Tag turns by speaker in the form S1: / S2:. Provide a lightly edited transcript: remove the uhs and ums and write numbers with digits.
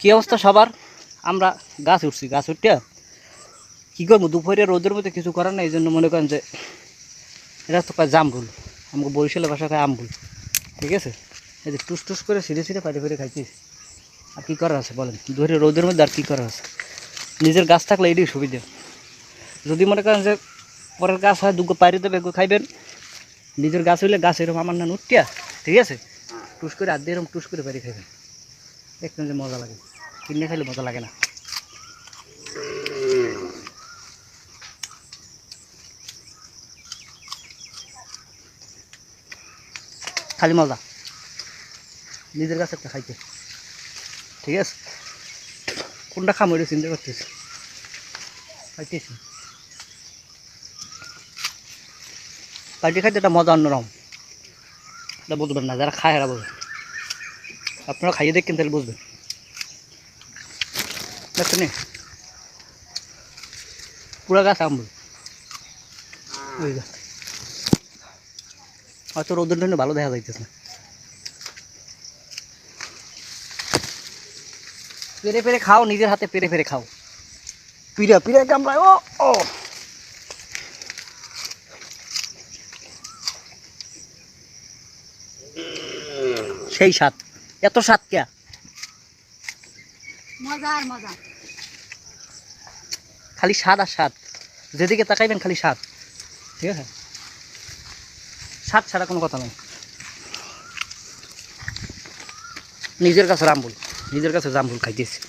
S1: কী অবস্থা সবার? আমরা গাছ উঠছি, গাছ উঠতে কী করবো, দুপুরে রোদের মধ্যে কিছু করার না, এই জন্য মনে করেন যে এটা তো কয় জামরুল, আমাকে বরিশালের ভাষা খায় আমরুল, ঠিক আছে। এই যে টুস টুস করে ছিঁড়ে ছিঁড়ে পাড়ে ফেরে খাইছিস, আর কী করার আছে বলেন, ধরে রোদের মধ্যে আর কী করার আছে। নিজের গাছ থাকলে এটাই সুবিধা। যদি মনে করেন যে পরের গাছ হয় দুগো পাড়ি দেবে এগো খাইবেন, নিজের গাছ হইলে গাছ এরকম আমার না উঠিয়া, ঠিক আছে, টুস করে আর দিয়ে এরকম টুস করে পাড়ি খাইবেন, দেখবেন যে মজা লাগে। কিনে খাইলে মজা লাগে না। খালি মজা নিজের কাছে একটা খাইতে, ঠিক আছে। কোনটা খাম ওইটা চিন্তা করতেছি, খাইতেছি পাইটি খাইতে একটা মজা অন্যরকম, এটা বুঝবেন না, যারা খায় এরা বুঝবেন। আপনারা খাইয়ে দেখেন তাহলে বুঝবেন, দেখছেন পুরা গাছ আমরুল। ওই গাছ হয়তো রোদের জন্য ভালো দেখা যাইতেছে না। পেরে পেরে খাও, নিজের হাতে পেরে পেরে খাও, পিড়া পিড়া কামড়ায়। ও ও সেই স্বাদ, এত স্বাদ কে,
S2: মজার মজা,
S1: খালি স্বাদ আর স্বাদ, যেদিকে তাকাইবেন খালি স্বাদ, ঠিক আছে। স্বাদ ছাড়া কোনো কথা নেই। নিজের কাছে রামবুল, নিজের কাছে জামরুল খাইতেছি।